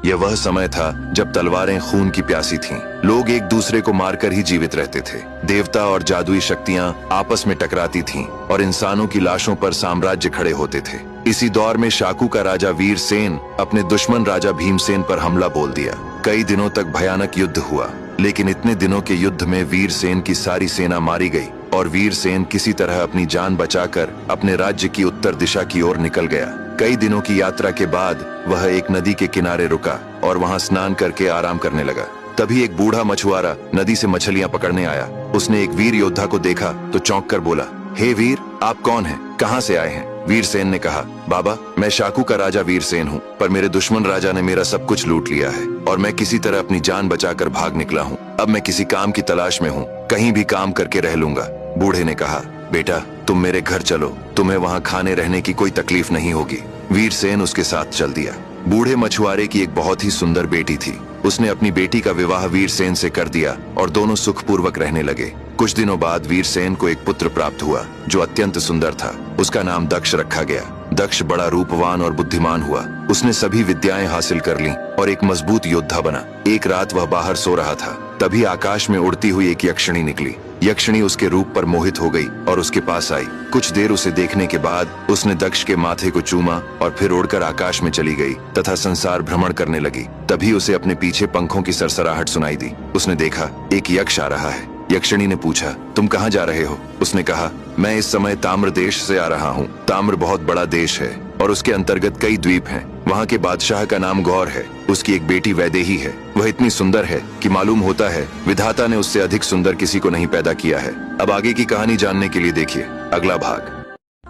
यह वह समय था जब तलवारें खून की प्यासी थीं। लोग एक दूसरे को मारकर ही जीवित रहते थे। देवता और जादुई शक्तियां आपस में टकराती थीं और इंसानों की लाशों पर साम्राज्य खड़े होते थे। इसी दौर में शाकू का राजा वीरसेन अपने दुश्मन राजा भीमसेन पर हमला बोल दिया। कई दिनों तक भयानक युद्ध हुआ, लेकिन इतने दिनों के युद्ध में वीरसेन की सारी सेना मारी गई और वीरसेन किसी तरह अपनी जान बचाकर अपने राज्य की उत्तर दिशा की ओर निकल गया। कई दिनों की यात्रा के बाद वह एक नदी के किनारे रुका और वहां स्नान करके आराम करने लगा। तभी एक बूढ़ा मछुआरा नदी से मछलियां पकड़ने आया। उसने एक वीर योद्धा को देखा तो चौंक कर बोला, हे वीर, आप कौन हैं? कहां से आए हैं? वीरसेन ने कहा, बाबा, मैं शाकू का राजा वीरसेन हूँ, पर मेरे दुश्मन राजा ने मेरा सब कुछ लूट लिया है और मैं किसी तरह अपनी जान बचाकर भाग निकला हूँ। अब मैं किसी काम की तलाश में हूँ, कहीं भी काम करके रह लूंगा। बूढ़े ने कहा, बेटा, तुम मेरे घर चलो, तुम्हें वहाँ खाने रहने की कोई तकलीफ नहीं होगी। वीरसेन उसके साथ चल दिया। बूढ़े मछुआरे की एक बहुत ही सुंदर बेटी थी। उसने अपनी बेटी का विवाह वीरसेन से कर दिया और दोनों सुखपूर्वक रहने लगे। कुछ दिनों बाद वीरसेन को एक पुत्र प्राप्त हुआ जो अत्यंत सुंदर था। उसका नाम दक्ष रखा गया। दक्ष बड़ा रूपवान और बुद्धिमान हुआ। उसने सभी विद्याएं हासिल कर लीं और एक मजबूत योद्धा बना। एक रात वह बाहर सो रहा था, तभी आकाश में उड़ती हुई एक यक्षिणी निकली। यक्षिणी उसके रूप पर मोहित हो गई और उसके पास आई। कुछ देर उसे देखने के बाद उसने दक्ष के माथे को चूमा और फिर उड़कर आकाश में चली गई तथा संसार भ्रमण करने लगी। तभी उसे अपने पीछे पंखों की सरसराहट सुनाई दी। उसने देखा एक यक्ष आ रहा है। यक्षिणी ने पूछा, तुम कहाँ जा रहे हो? उसने कहा, मैं इस समय ताम्र देश से आ रहा हूँ। ताम्र बहुत बड़ा देश है और उसके अंतर्गत कई द्वीप हैं। वहाँ के बादशाह का नाम गौर है। उसकी एक बेटी वैदेही है। वह इतनी सुंदर है कि मालूम होता है विधाता ने उससे अधिक सुंदर किसी को नहीं पैदा किया है। अब आगे की कहानी जानने के लिए देखिए अगला भाग।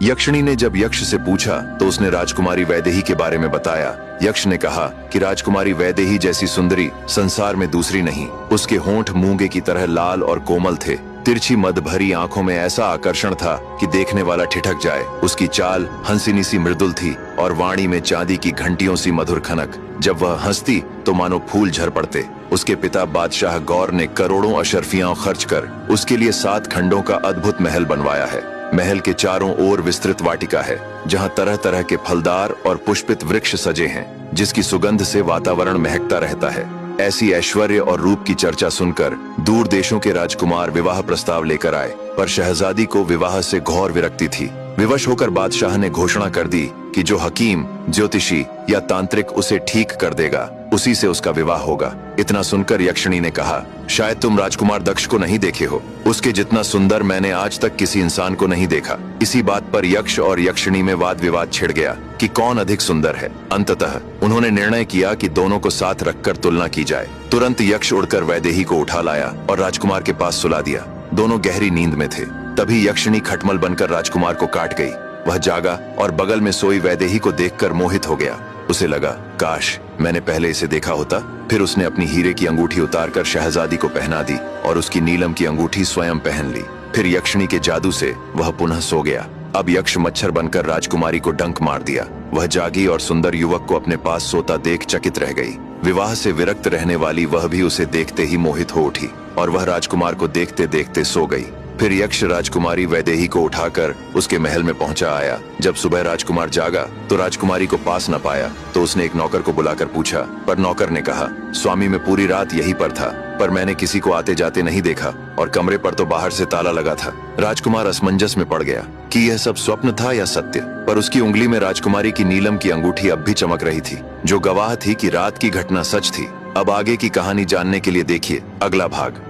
यक्षिणी ने जब यक्ष से पूछा तो उसने राजकुमारी वैदेही के बारे में बताया। यक्ष ने कहा कि राजकुमारी वैदेही जैसी सुंदरी संसार में दूसरी नहीं। उसके होंठ मूंगे की तरह लाल और कोमल थे। तिरछी मद भरी आंखों में ऐसा आकर्षण था कि देखने वाला ठिठक जाए। उसकी चाल हंसिनी सी मृदुल थी और वाणी में चांदी की घंटियों सी मधुर खनक। जब वह हंसती तो मानो फूल झर पड़ते। उसके पिता बादशाह गौर ने करोड़ों अशर्फियां खर्च कर उसके लिए 7 खंडों का अद्भुत महल बनवाया है। महल के चारों ओर विस्तृत वाटिका है जहां तरह तरह के फलदार और पुष्पित वृक्ष सजे हैं, जिसकी सुगंध से वातावरण महकता रहता है। ऐसी ऐश्वर्य और रूप की चर्चा सुनकर दूर देशों के राजकुमार विवाह प्रस्ताव लेकर आए, पर शहजादी को विवाह से घोर विरक्ति थी। विवश होकर बादशाह ने घोषणा कर दी कि जो हकीम, ज्योतिषी या तांत्रिक उसे ठीक कर देगा, उसी से उसका विवाह होगा। इतना सुनकर यक्षिणी ने कहा, शायद तुम राजकुमार दक्ष को नहीं देखे हो। उसके जितना सुंदर मैंने आज तक किसी इंसान को नहीं देखा। इसी बात पर यक्ष और यक्षिणी में वाद विवाद छिड़ गया कि कौन अधिक सुंदर है। अंततः उन्होंने निर्णय किया कि दोनों को साथ रखकर तुलना की जाए। तुरंत यक्ष उड़कर वैदेही को उठा लाया और राजकुमार के पास सुला दिया। दोनों गहरी नींद में थे। तभी यक्षिणी खटमल बनकर राजकुमार को काट गई। वह जागा और बगल में सोई वैदेही को देखकर मोहित हो गया। उसे लगा, काश मैंने पहले इसे देखा होता। फिर उसने अपनी हीरे की अंगूठी उतारकर शहजादी को पहना दी और उसकी नीलम की अंगूठी स्वयं पहन ली। फिर यक्षिणी के जादू से वह पुनः सो गया। अब यक्ष मच्छर बनकर राजकुमारी को डंक मार दिया। वह जागी और सुंदर युवक को अपने पास सोता देख चकित रह गई। विवाह से विरक्त रहने वाली वह भी उसे देखते ही मोहित हो उठी और वह राजकुमार को देखते देखते सो गई। फिर यक्ष राजकुमारी वैदेही को उठाकर उसके महल में पहुंचा आया। जब सुबह राजकुमार जागा तो राजकुमारी को पास न पाया तो उसने एक नौकर को बुलाकर पूछा, पर नौकर ने कहा, स्वामी मैं पूरी रात यहीं पर था, पर मैंने किसी को आते जाते नहीं देखा और कमरे पर तो बाहर से ताला लगा था। राजकुमार असमंजस में पड़ गया कि यह सब स्वप्न था या सत्य, पर उसकी उंगली में राजकुमारी की नीलम की अंगूठी अब भी चमक रही थी, जो गवाह थी कि रात की घटना सच थी। अब आगे की कहानी जानने के लिए देखिए अगला भाग।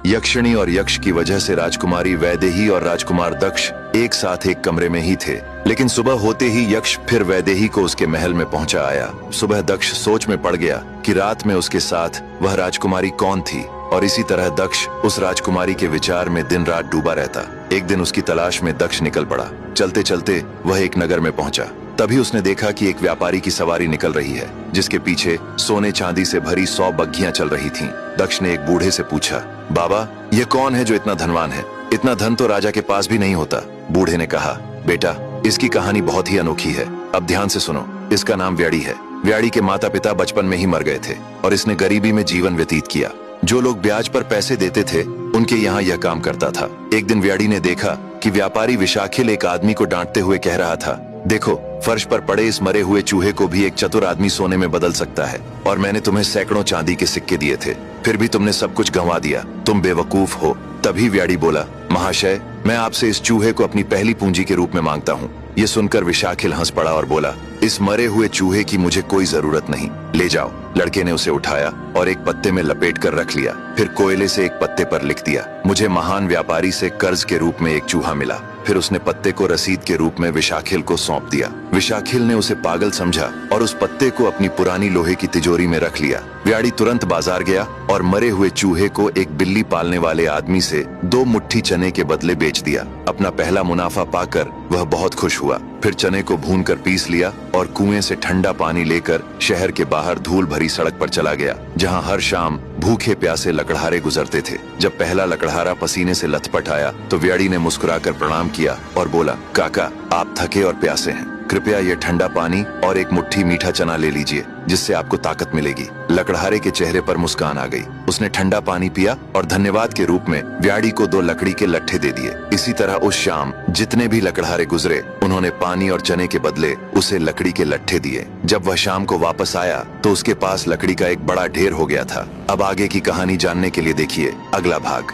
यक्षिणी और यक्ष की वजह से राजकुमारी वैदेही और राजकुमार दक्ष एक साथ एक कमरे में ही थे, लेकिन सुबह होते ही यक्ष फिर वैदेही को उसके महल में पहुंचा आया। सुबह दक्ष सोच में पड़ गया कि रात में उसके साथ वह राजकुमारी कौन थी और इसी तरह दक्ष उस राजकुमारी के विचार में दिन रात डूबा रहता। एक दिन उसकी तलाश में दक्ष निकल पड़ा। चलते चलते वह एक नगर में पहुंचा। तभी उसने देखा कि एक व्यापारी की सवारी निकल रही है, जिसके पीछे सोने चांदी से भरी 100 बग्घियां चल रही थीं। दक्ष ने एक बूढ़े से पूछा, बाबा, ये कौन है जो इतना धनवान है? इतना धन तो राजा के पास भी नहीं होता। बूढ़े ने कहा, बेटा, इसकी कहानी बहुत ही अनोखी है। अब ध्यान से सुनो। इसका नाम व्याड़ी है। व्याड़ी के माता पिता बचपन में ही मर गए थे और इसने गरीबी में जीवन व्यतीत किया। जो लोग ब्याज पर पैसे देते थे उनके यहाँ यह काम करता था। एक दिन व्याड़ी ने देखा कि व्यापारी विशाखिल एक आदमी को डांटते हुए कह रहा था, देखो, फर्श पर पड़े इस मरे हुए चूहे को भी एक चतुर आदमी सोने में बदल सकता है, और मैंने तुम्हें सैकड़ों चांदी के सिक्के दिए थे, फिर भी तुमने सब कुछ गंवा दिया। तुम बेवकूफ हो। तभी व्याड़ी बोला, महाशय, मैं आपसे इस चूहे को अपनी पहली पूंजी के रूप में मांगता हूँ। ये सुनकर विशाखिल हंस पड़ा और बोला, इस मरे हुए चूहे की मुझे कोई जरूरत नहीं, ले जाओ। लड़के ने उसे उठाया और एक पत्ते में लपेट कर रख लिया, फिर कोयले से एक पत्ते पर लिख दिया, मुझे महान व्यापारी से कर्ज के रूप में एक चूहा मिला। फिर उसने पत्ते को रसीद के रूप में विशाखिल को सौंप दिया। विशाखिल ने उसे पागल समझा और उस पत्ते को अपनी पुरानी लोहे की तिजोरी में रख लिया। व्याड़ी तुरंत बाजार गया और मरे हुए चूहे को एक बिल्ली पालने वाले आदमी से 2 मुट्ठी चने के बदले बेच दिया। अपना पहला मुनाफा पाकर वह बहुत खुश हुआ। फिर चने को भूनकर पीस लिया और कुएं से ठंडा पानी लेकर शहर के बाहर धूल भरी सड़क पर चला गया, जहां हर शाम भूखे प्यासे लकड़हारे गुजरते थे। जब पहला लकड़हारा पसीने से लथपथ आया तो व्याड़ी ने मुस्कुराकर प्रणाम किया और बोला, काका, आप थके और प्यासे हैं, कृपया ये ठंडा पानी और एक मुट्ठी मीठा चना ले लीजिए, जिससे आपको ताकत मिलेगी। लकड़हारे के चेहरे पर मुस्कान आ गई। उसने ठंडा पानी पिया और धन्यवाद के रूप में व्याड़ी को 2 लकड़ी के लट्ठे दे दिए। इसी तरह उस शाम जितने भी लकड़हारे गुजरे, उन्होंने पानी और चने के बदले उसे लकड़ी के लट्ठे दिए। जब वह शाम को वापस आया तो उसके पास लकड़ी का एक बड़ा ढेर हो गया था। अब आगे की कहानी जानने के लिए देखिए अगला भाग।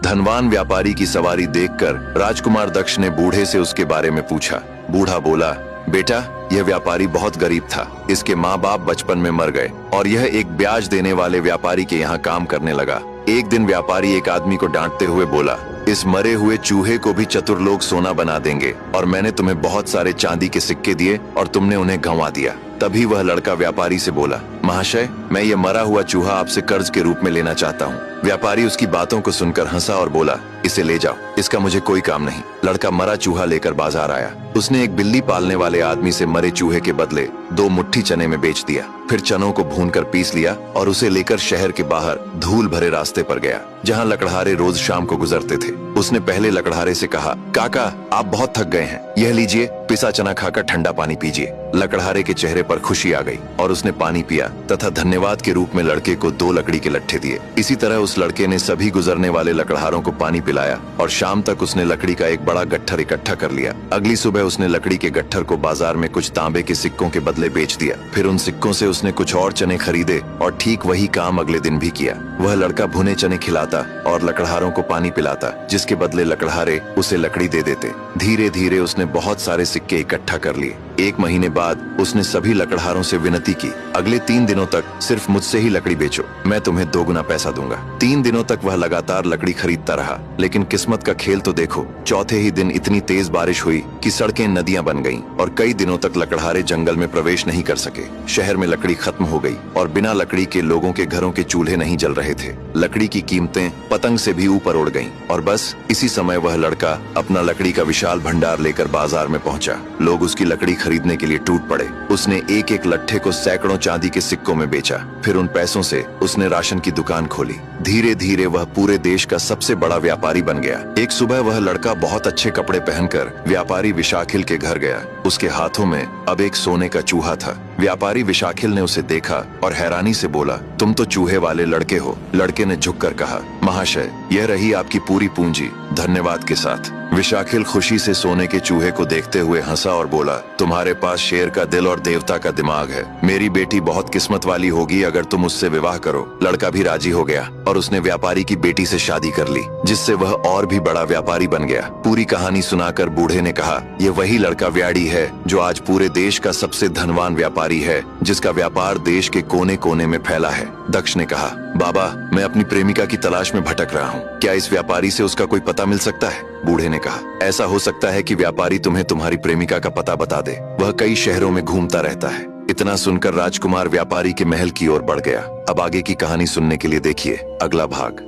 धनवान व्यापारी की सवारी देखकर राजकुमार दक्ष ने बूढ़े से उसके बारे में पूछा। बूढ़ा बोला, बेटा, यह व्यापारी बहुत गरीब था। इसके माँ बाप बचपन में मर गए और यह एक ब्याज देने वाले व्यापारी के यहाँ काम करने लगा। एक दिन व्यापारी एक आदमी को डांटते हुए बोला, इस मरे हुए चूहे को भी चतुर लोग सोना बना देंगे, और मैंने तुम्हें बहुत सारे चांदी के सिक्के दिए और तुमने उन्हें गंवा दिया। तभी वह लड़का व्यापारी से बोला, महाशय, मैं ये मरा हुआ चूहा आपसे कर्ज के रूप में लेना चाहता हूँ। व्यापारी उसकी बातों को सुनकर हंसा और बोला, इसे ले जाओ, इसका मुझे कोई काम नहीं। लड़का मरा चूहा लेकर बाजार आया। उसने एक बिल्ली पालने वाले आदमी से मरे चूहे के बदले 2 मुट्ठी चने में बेच दिया। फिर चनों को भूनकर पीस लिया और उसे लेकर शहर के बाहर धूल भरे रास्ते पर गया, जहाँ लकड़हारे रोज शाम को गुजरते थे। उसने पहले लकड़हारे से कहा, काका, आप बहुत थक गए हैं, यह लीजिए, पिसा चना खाकर ठंडा पानी पीजिए। लकड़हारे के चेहरे पर खुशी आ गई और उसने पानी पिया तथा धन्यवाद के रूप में लड़के को 2 लकड़ी के लट्ठे दिए। इसी तरह उस लड़के ने सभी गुजरने वाले लकड़हारों को पानी पिलाया और शाम तक उसने लकड़ी का एक बड़ा गट्ठर इकट्ठा कर लिया। अगली सुबह उसने लकड़ी के गट्ठर को बाजार में कुछ तांबे के सिक्कों के बदले बेच दिया। फिर उन सिक्कों से उसने कुछ और चने खरीदे और ठीक वही काम अगले दिन भी किया। वह लड़का भुने चने खिलाता और लकड़हारों को पानी पिलाता, जिसके बदले लकड़हारे उसे लकड़ी दे देते। धीरे धीरे उसने बहुत सारे सिक्के इकट्ठा कर लिए। 1 महीने बाद उसने सभी लकड़हारों से विनती की, अगले 3 दिनों तक सिर्फ मुझसे ही लकड़ी बेचो, मैं तुम्हें 2 गुना पैसा दूंगा। 3 दिनों तक वह लगातार लकड़ी खरीदता रहा, लेकिन किस्मत का खेल तो देखो, चौथे ही दिन इतनी तेज बारिश हुई कि सड़कें नदियां बन गईं और कई दिनों तक लकड़हारे जंगल में प्रवेश नहीं कर सके। शहर में लकड़ी खत्म हो गई और बिना लकड़ी के लोगों के घरों के चूल्हे नहीं जल रहे थे। लकड़ी की कीमतें पतंग से भी ऊपर उड़ गईं और बस इसी समय वह लड़का अपना लकड़ी का विशाल भंडार लेकर बाजार में पहुंचा। लोग उसकी लकड़ी खरीदने के लिए टूट पड़े। उसने एक एक लट्ठे को सैकड़ों चांदी के सिक्कों में बेचा। फिर उन पैसों से उसने राशन की दुकान खोली। धीरे धीरे वह पूरे देश का सबसे बड़ा व्यापारी बन गया। एक सुबह वह लड़का बहुत अच्छे कपड़े पहनकर व्यापारी विशाखिल के घर गया। उसके हाथों में अब एक सोने का चूहा था। व्यापारी विशाखिल ने उसे देखा और हैरानी से बोला, तुम तो चूहे वाले लड़के हो। लड़के ने झुककर कहा, महाशय, यह रही आपकी पूरी पूंजी, धन्यवाद के साथ। विशाखिल खुशी से सोने के चूहे को देखते हुए हंसा और बोला, तुम्हारे पास शेर का दिल और देवता का दिमाग है। मेरी बेटी बहुत किस्मत वाली होगी अगर तुम उससे विवाह करो। लड़का भी राजी हो गया और उसने व्यापारी की बेटी से शादी कर ली, जिससे वह और भी बड़ा व्यापारी बन गया। पूरी कहानी सुनाकर बूढ़े ने कहा, ये वही लड़का व्याड़ी है जो आज पूरे देश का सबसे धनवान व्यापारी है, जिसका व्यापार देश के कोने कोने में फैला है। दक्ष ने कहा, बाबा, मैं अपनी प्रेमिका की तलाश में भटक रहा हूँ, क्या इस व्यापारी से उसका कोई पता मिल सकता है? बूढ़े ने कहा, ऐसा हो सकता है कि व्यापारी तुम्हें तुम्हारी प्रेमिका का पता बता दे। वह कई शहरों में घूमता रहता है। इतना सुनकर राजकुमार व्यापारी के महल की ओर बढ़ गया। अब आगे की कहानी सुनने के लिए देखिए अगला भाग।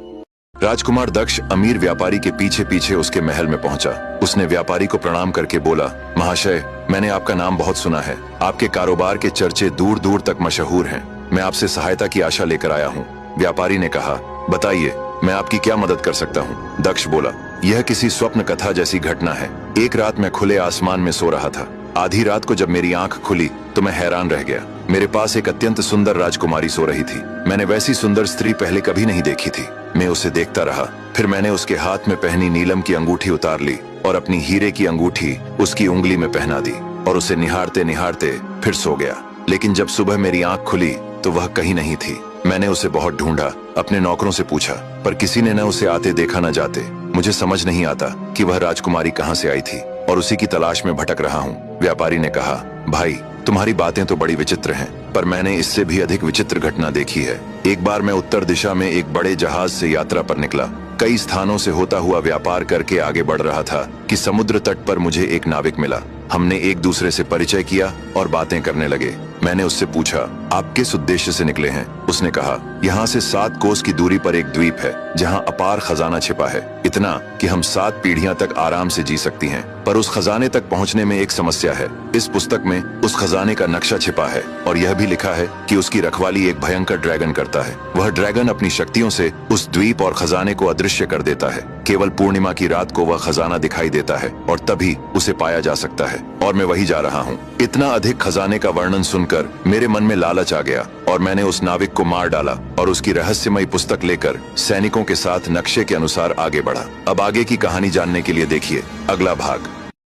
राजकुमार दक्ष अमीर व्यापारी के पीछे पीछे उसके महल में पहुंचा। उसने व्यापारी को प्रणाम करके बोला, महाशय, मैंने आपका नाम बहुत सुना है। आपके कारोबार के चर्चे दूर दूर तक मशहूर हैं। मैं आपसे सहायता की आशा लेकर आया हूँ। व्यापारी ने कहा, बताइए, मैं आपकी क्या मदद कर सकता हूँ? दक्ष बोला, यह किसी स्वप्न कथा जैसी घटना है। एक रात मैं खुले आसमान में सो रहा था। आधी रात को जब मेरी आंख खुली तो मैं हैरान रह गया। मेरे पास एक अत्यंत सुंदर राजकुमारी सो रही थी। मैंने वैसी सुंदर स्त्री पहले कभी नहीं देखी थी। मैं उसे देखता रहा। फिर मैंने उसके हाथ में पहनी नीलम की अंगूठी उतार ली और अपनी हीरे की अंगूठी उसकी उंगली में पहना दी। और उसे निहारते निहारते फिर सो गया। लेकिन जब सुबह मेरी आंख खुली तो वह कहीं नहीं थी। मैंने उसे बहुत ढूंढा, अपने नौकरों से पूछा, पर किसी ने न उसे आते देखा न जाते। मुझे समझ नहीं आता कि वह राजकुमारी कहाँ से आई थी और उसी की तलाश में भटक रहा हूँ। व्यापारी ने कहा, भाई तुम्हारी बातें तो बड़ी विचित्र हैं, पर मैंने इससे भी अधिक विचित्र घटना देखी है। एक बार मैं उत्तर दिशा में एक बड़े जहाज से यात्रा पर निकला। कई स्थानों से होता हुआ व्यापार करके आगे बढ़ रहा था कि समुद्र तट पर मुझे एक नाविक मिला। हमने एक दूसरे से परिचय किया और बातें करने लगे। मैंने उससे पूछा, आप किस उद्देश्य से निकले हैं? उसने कहा, यहाँ से 7 कोस की दूरी पर एक द्वीप है जहाँ अपार खजाना छिपा है, इतना कि हम 7 पीढ़ियां तक आराम से जी सकती हैं। पर उस खजाने तक पहुँचने में एक समस्या है। इस पुस्तक में उस खजाने का नक्शा छिपा है और यह भी लिखा है कि उसकी रखवाली एक भयंकर ड्रैगन करता है। वह ड्रैगन अपनी शक्तियों से उस द्वीप और खजाने को अदृश्य कर देता है। केवल पूर्णिमा की रात को वह खजाना दिखाई देता है और तभी उसे पाया जा सकता है, और मैं वही जा रहा हूँ। इतना अधिक खजाने का वर्णन सुनकर मेरे मन में लालच आ गया और मैंने उस नाविक को मार डाला और उसकी रहस्यमयी पुस्तक लेकर सैनिकों के साथ नक्शे के अनुसार आगे बढ़ा। अब आगे की कहानी जानने के लिए देखिए अगला भाग।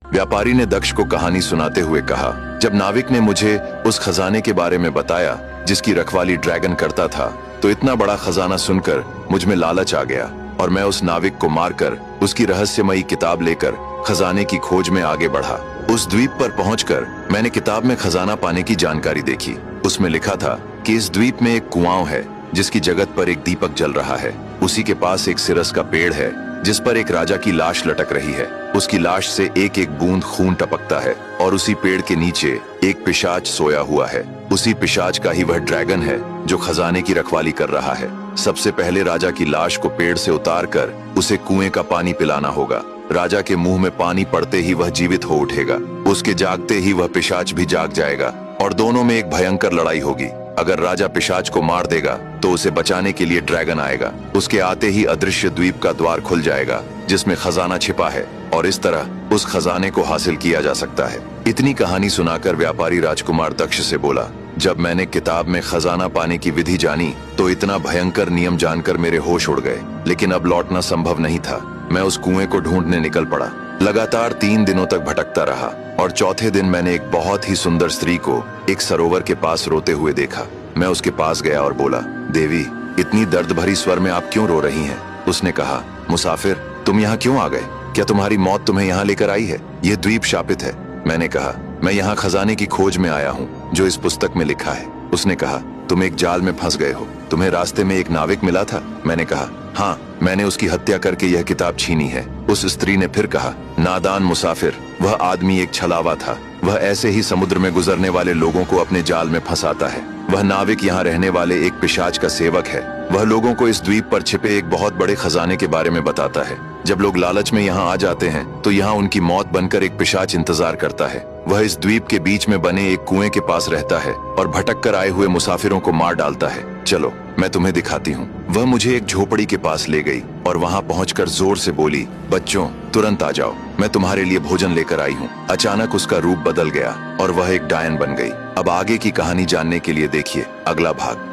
व्यापारी ने दक्ष को कहानी सुनाते हुए कहा, जब नाविक ने मुझे उस खजाने के बारे में बताया जिसकी रखवाली ड्रैगन करता था, तो इतना बड़ा खजाना सुनकर मुझ में लालच आ गया और मैं उस नाविक को मारकर उसकी रहस्यमयी किताब लेकर खजाने की खोज में आगे बढ़ा। उस द्वीप पर पहुंचकर मैंने किताब में खजाना पाने की जानकारी देखी। उसमें लिखा था कि इस द्वीप में एक कुआं है जिसकी जगत पर एक दीपक जल रहा है। उसी के पास एक सिरस का पेड़ है जिस पर एक राजा की लाश लटक रही है। उसकी लाश से एक एक बूंद खून टपकता है और उसी पेड़ के नीचे एक पिशाच सोया हुआ है। उसी पिशाच का ही वह ड्रैगन है जो खजाने की रखवाली कर रहा है। सबसे पहले राजा की लाश को पेड़ से उतारकर उसे कुएं का पानी पिलाना होगा। राजा के मुंह में पानी पड़ते ही वह जीवित हो उठेगा। उसके जागते ही वह पिशाच भी जाग जाएगा और दोनों में एक भयंकर लड़ाई होगी। अगर राजा पिशाच को मार देगा तो उसे बचाने के लिए ड्रैगन आएगा। उसके आते ही अदृश्य द्वीप का द्वार खुल जाएगा जिसमें खजाना छिपा है और इस तरह उस खजाने को हासिल किया जा सकता है। इतनी कहानी सुनाकर व्यापारी राजकुमार दक्ष से बोला, जब मैंने किताब में खजाना पाने की विधि जानी तो इतना भयंकर नियम जानकर मेरे होश उड़ गए, लेकिन अब लौटना संभव नहीं था। मैं उस कुएं को ढूंढने निकल पड़ा। लगातार 3 दिनों तक भटकता रहा और चौथे दिन मैंने एक बहुत ही सुंदर स्त्री को एक सरोवर के पास रोते हुए देखा। मैं उसके पास गया और बोला, देवी, इतनी दर्द भरी स्वर में आप क्यों रो रही हैं? उसने कहा, मुसाफिर, तुम यहाँ क्यों आ गए? क्या तुम्हारी मौत तुम्हें यहाँ लेकर आई है? यह द्वीप शापित है। मैंने कहा, मैं यहाँ खजाने की खोज में आया हूँ जो इस पुस्तक में लिखा है। उसने कहा, तुम एक जाल में फंस गए हो। तुम्हें रास्ते में एक नाविक मिला था? मैंने कहा, हाँ, मैंने उसकी हत्या करके यह किताब छीनी है। उस स्त्री ने फिर कहा, नादान मुसाफिर, वह आदमी एक छलावा था। वह ऐसे ही समुद्र में गुजरने वाले लोगों को अपने जाल में फंसाता है। वह नाविक यहाँ रहने वाले एक पिशाच का सेवक है। वह लोगों को इस द्वीप पर छिपे एक बहुत बड़े खजाने के बारे में बताता है। जब लोग लालच में यहाँ आ जाते हैं तो यहाँ उनकी मौत बनकर एक पिशाच इंतजार करता है। वह इस द्वीप के बीच में बने एक कुएं के पास रहता है और भटक कर आए हुए मुसाफिरों को मार डालता है। चलो, मैं तुम्हें दिखाती हूँ। वह मुझे एक झोपड़ी के पास ले गई और वहाँ पहुंचकर जोर से बोली, बच्चों, तुरंत आ जाओ, मैं तुम्हारे लिए भोजन लेकर आई हूँ। अचानक उसका रूप बदल गया और वह एक डायन बन गई। अब आगे की कहानी जानने के लिए देखिए अगला भाग।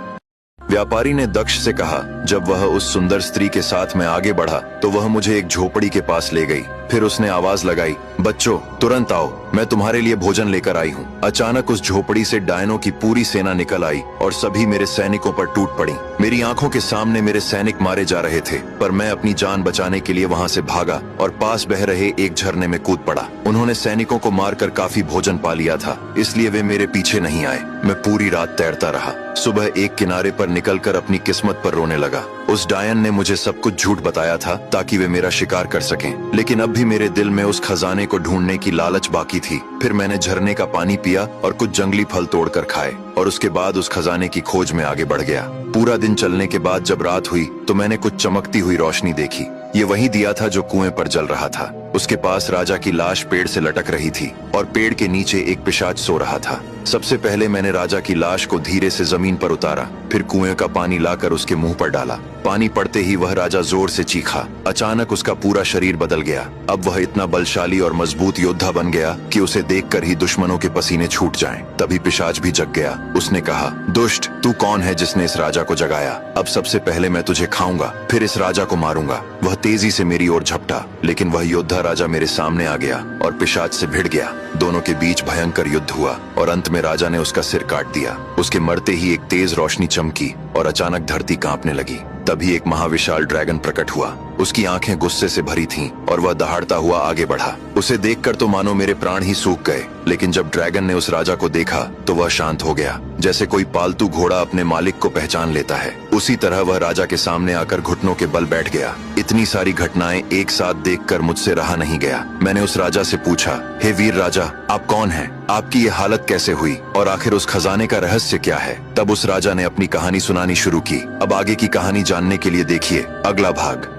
व्यापारी ने दक्ष से कहा, जब वह उस सुंदर स्त्री के साथ में आगे बढ़ा तो वह मुझे एक झोपड़ी के पास ले गई। फिर उसने आवाज लगाई, बच्चों, तुरंत आओ, मैं तुम्हारे लिए भोजन लेकर आई हूँ। अचानक उस झोपड़ी से डायनों की पूरी सेना निकल आई और सभी मेरे सैनिकों पर टूट पड़ी। मेरी आंखों के सामने मेरे सैनिक मारे जा रहे थे, पर मैं अपनी जान बचाने के लिए वहाँ से भागा और पास बह रहे एक झरने में कूद पड़ा। उन्होंने सैनिकों को मारकर काफी भोजन पा लिया था, इसलिए वे मेरे पीछे नहीं आए। मैं पूरी रात तैरता रहा। सुबह एक किनारे पर निकलकर अपनी किस्मत पर रोने लगा। उस डायन ने मुझे सब कुछ झूठ बताया था ताकि वे मेरा शिकार कर सकें, लेकिन अब भी मेरे दिल में उस खजाने को ढूंढने की लालच बाकी थी। फिर मैंने झरने का पानी पिया और कुछ जंगली फल तोड़कर खाए और उसके बाद उस खजाने की खोज में आगे बढ़ गया। पूरा दिन चलने के बाद जब रात हुई तो मैंने कुछ चमकती हुई रोशनी देखी। ये वही दिया था जो कुएं पर जल रहा था। उसके पास राजा की लाश पेड़ से लटक रही थी और पेड़ के नीचे एक पिशाच सो रहा था। सबसे पहले मैंने राजा की लाश को धीरे से जमीन पर उतारा, फिर कुएं का पानी लाकर उसके मुंह पर डाला। पानी पड़ते ही वह राजा जोर से चीखा। अचानक उसका पूरा शरीर बदल गया। अब वह इतना बलशाली और मजबूत योद्धा बन गया कि उसे देखकर ही दुश्मनों के पसीने छूट जाएं। तभी पिशाच भी जग गया। उसने कहा, दुष्ट, तू कौन है जिसने इस राजा को जगाया? अब सबसे पहले मैं तुझे खाऊंगा, फिर इस राजा को मारूंगा। वह तेजी से मेरी ओर झपटा, लेकिन वह योद्धा राजा मेरे सामने आ गया और पिशाच से भिड़ गया। दोनों के बीच भयंकर युद्ध हुआ और अंत में राजा ने उसका सिर काट दिया। उसके मरते ही एक तेज रोशनी चमकी और अचानक धरती कांपने लगी। तभी एक महाविशाल ड्रैगन प्रकट हुआ। उसकी आंखें गुस्से से भरी थीं और वह दहाड़ता हुआ आगे बढ़ा। उसे देखकर तो मानो मेरे प्राण ही सूख गए, लेकिन जब ड्रैगन ने उस राजा को देखा तो वह शांत हो गया, जैसे कोई पालतू घोड़ा अपने मालिक को पहचान लेता है। उसी तरह वह राजा के सामने आकर घुटनों के बल बैठ गया। इतनी सारी घटनाएं एक साथ देखकर मुझसे रहा नहीं गया। मैंने उस राजा से पूछा, हे वीर राजा, आप कौन हैं? आपकी ये हालत कैसे हुई और आखिर उस खजाने का रहस्य क्या है? तब उस राजा ने अपनी कहानी सुनानी शुरू की। अब आगे की कहानी जानने के लिए देखिए अगला भाग।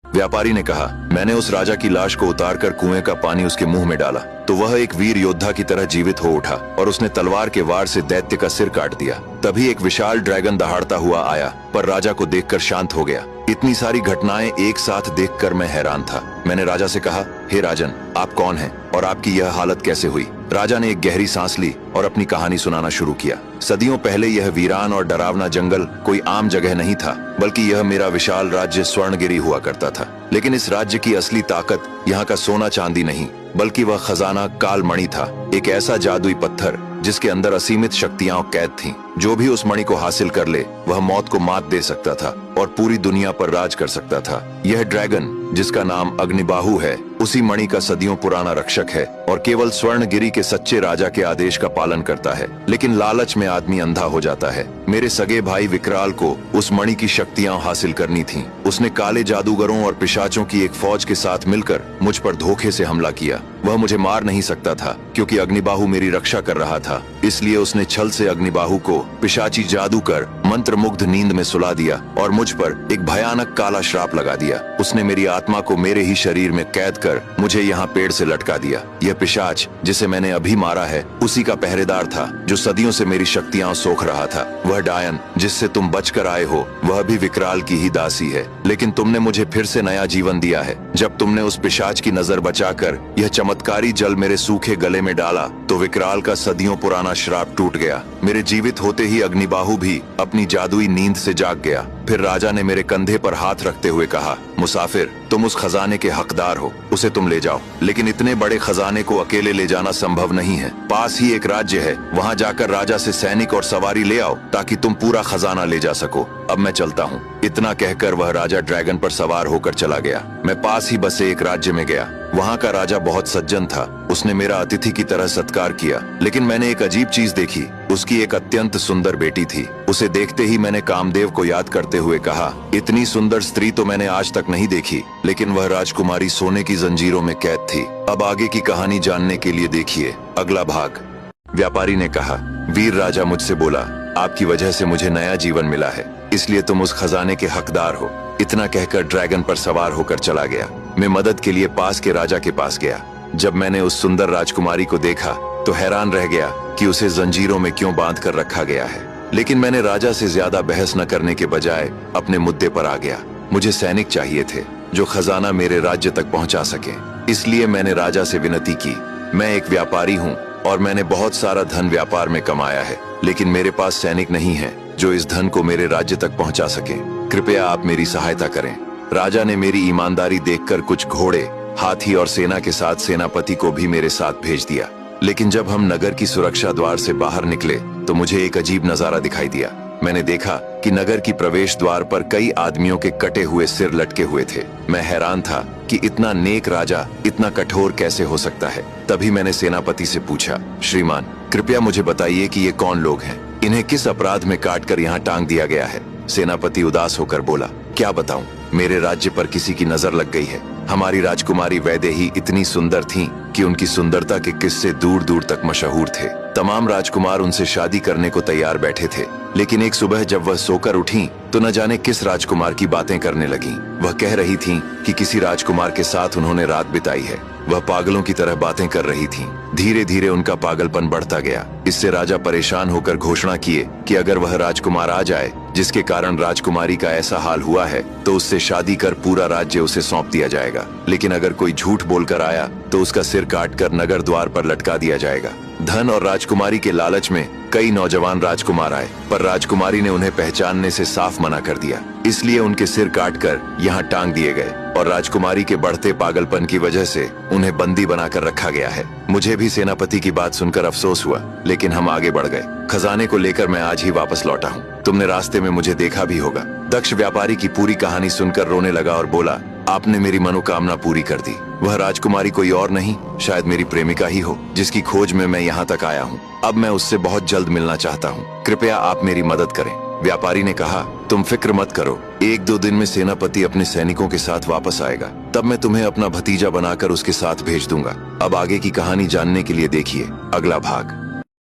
व्यापारी ने कहा, मैंने उस राजा की लाश को उतारकर कुएं का पानी उसके मुंह में डाला तो वह एक वीर योद्धा की तरह जीवित हो उठा और उसने तलवार के वार से दैत्य का सिर काट दिया। तभी एक विशाल ड्रैगन दहाड़ता हुआ आया, पर राजा को देखकर शांत हो गया। इतनी सारी घटनाएं एक साथ देखकर मैं हैरान था। मैंने राजा से कहा, हे राजन, आप कौन हैं और आपकी यह हालत कैसे हुई? राजा ने एक गहरी सांस ली और अपनी कहानी सुनाना शुरू किया। सदियों पहले यह वीरान और डरावना जंगल कोई आम जगह नहीं था, बल्कि यह मेरा विशाल राज्य स्वर्णगिरी हुआ करता था। लेकिन इस राज्य की असली ताकत यहाँ का सोना चांदी नहीं, बल्कि वह खजाना कालमणि था, एक ऐसा जादुई पत्थर जिसके अंदर असीमित शक्तियां कैद थीं। जो भी उस मणि को हासिल कर ले वह मौत को मात दे सकता था और पूरी दुनिया पर राज कर सकता था। यह ड्रैगन, जिसका नाम अग्निबाहु है, उसी मणि का सदियों पुराना रक्षक है और केवल स्वर्णगिरी के सच्चे राजा के आदेश का पालन करता है। लेकिन लालच में आदमी अंधा हो जाता है। मेरे सगे भाई विकराल को उस मणि की शक्तियां हासिल करनी थीं। उसने काले जादूगरों और पिशाचों की एक फौज के साथ मिलकर मुझ पर धोखे से हमला किया। वह मुझे मार नहीं सकता था क्योंकि अग्निबाहु मेरी रक्षा कर रहा था। इसलिए उसने छल से अग्निबाहु को पिशाची जादू कर मंत्रमुग्ध नींद में सुला दिया और मुझ पर एक भयानक काला श्राप लगा दिया। उसने मेरी आत्मा को मेरे ही शरीर में कैद कर मुझे यहाँ पेड़ से लटका दिया। यह पिशाच जिसे मैंने अभी मारा है उसी का पहरेदार था, जो सदियों से मेरी शक्तियां सोख रहा था। वह डायन जिससे तुम बचकर आए हो वह भी विकराल की ही दासी है, लेकिन तुमने मुझे फिर से नया जीवन दिया है। जब तुमने उस पिशाच की नजर बचाकर यह चमत्कारी जल मेरे सूखे गले में डाला तो विकराल का सदियों पुराना श्राप टूट गया। मेरे जीवित होते ही अग्निबाहु भी अपनी जादुई नींद से जाग गया। फिर राजा ने मेरे कंधे पर हाथ रखते हुए कहा, मुसाफिर, तुम उस खजाने के हकदार हो, उसे तुम ले जाओ। लेकिन इतने बड़े खजाने को अकेले ले जाना संभव नहीं है। पास ही एक राज्य है, वहाँ जाकर राजा से सैनिक और सवारी ले आओ ताकि तुम पूरा खजाना ले जा सको। अब मैं चलता हूँ। इतना कहकर वह राजा ड्रैगन पर सवार होकर चला गया। मैं पास ही बसे एक राज्य में गया। वहाँ का राजा बहुत सज्जन था। उसने मेरा अतिथि की तरह सत्कार किया। लेकिन मैंने एक अजीब चीज देखी। उसकी एक अत्यंत सुंदर बेटी थी। उसे देखते ही मैंने कामदेव को याद करते हुए कहा, इतनी सुंदर स्त्री तो मैंने आज तक नहीं देखी। लेकिन वह राजकुमारी सोने की जंजीरों में कैद थी। अब आगे की कहानी जानने के लिए देखिए अगला भाग। व्यापारी ने कहा, वीर राजा मुझसे बोला, आपकी वजह से मुझे नया जीवन मिला है, इसलिए तुम उस खजाने के हकदार हो। इतना कहकर ड्रैगन पर सवार होकर चला गया। मैं मदद के लिए पास के राजा के पास गया। जब मैंने उस सुंदर राजकुमारी को देखा तो हैरान रह गया कि उसे जंजीरों में क्यों बांध कर रखा गया है। लेकिन मैंने राजा से ज्यादा बहस न करने के बजाय अपने मुद्दे पर आ गया। मुझे सैनिक चाहिए थे जो खजाना मेरे राज्य तक पहुंचा सके। इसलिए मैंने राजा से विनती की, मैं एक व्यापारी हूँ और मैंने बहुत सारा धन व्यापार में कमाया है, लेकिन मेरे पास सैनिक नहीं है जो इस धन को मेरे राज्य तक पहुंचा सके। कृपया आप मेरी सहायता करें। राजा ने मेरी ईमानदारी देखकर कुछ घोड़े, हाथी और सेना के साथ सेनापति को भी मेरे साथ भेज दिया। लेकिन जब हम नगर की सुरक्षा द्वार से बाहर निकले तो मुझे एक अजीब नजारा दिखाई दिया। मैंने देखा कि नगर की प्रवेश द्वार पर कई आदमियों के कटे हुए सिर लटके हुए थे। मैं हैरान था कि इतना नेक राजा इतना कठोर कैसे हो सकता है। तभी मैंने सेनापति से पूछा, श्रीमान, कृपया मुझे बताइए कि ये कौन लोग हैं? इन्हें किस अपराध में काटकर यहाँ टांग दिया गया है? सेनापति उदास होकर बोला, क्या बताऊं, मेरे राज्य पर किसी की नजर लग गई है। हमारी राजकुमारी वैदेही इतनी सुंदर थीं कि उनकी सुंदरता के किस्से दूर दूर तक मशहूर थे। तमाम राजकुमार उनसे शादी करने को तैयार बैठे थे। लेकिन एक सुबह जब वह सोकर उठी तो न जाने किस राजकुमार की बातें करने लगीं। वह कह रही थीं कि किसी राजकुमार के साथ उन्होंने रात बिताई है। वह पागलों की तरह बातें कर रही थीं। धीरे धीरे उनका पागलपन बढ़ता गया। इससे राजा परेशान होकर घोषणा किए कि अगर वह राजकुमार आ जाए जिसके कारण राजकुमारी का ऐसा हाल हुआ है तो उससे शादी कर पूरा राज्य उसे सौंप दिया जाएगा, लेकिन अगर कोई झूठ बोलकर आया तो उसका सिर काटकर नगर द्वार पर लटका दिया जाएगा। धन और राजकुमारी के लालच में कई नौजवान राजकुमार आए, पर राजकुमारी ने उन्हें पहचानने से साफ मना कर दिया, इसलिए उनके सिर काटकर यहाँ टांग दिए गए और राजकुमारी के बढ़ते पागलपन की वजह से उन्हें बंदी बनाकर रखा गया है। मुझे भी सेनापति की बात सुनकर अफसोस हुआ, लेकिन हम आगे बढ़ गए। खजाने को लेकर मैं आज ही वापस लौटा हूँ। तुमने रास्ते में मुझे देखा भी होगा। दक्ष व्यापारी की पूरी कहानी सुनकर रोने लगा और बोला, आपने मेरी मनोकामना पूरी कर दी। वह राजकुमारी कोई और नहीं, शायद मेरी प्रेमिका ही हो, जिसकी खोज में मैं यहाँ तक आया हूँ। अब मैं उससे बहुत जल्द मिलना चाहता हूँ। कृपया आप मेरी मदद करें। व्यापारी ने कहा, तुम फिक्र मत करो, 1-2 दिन में सेनापति अपने सैनिकों के साथ वापस आएगा, तब मैं तुम्हें अपना भतीजा बनाकर उसके साथ भेज दूंगा। अब आगे की कहानी जानने के लिए देखिए अगला भाग।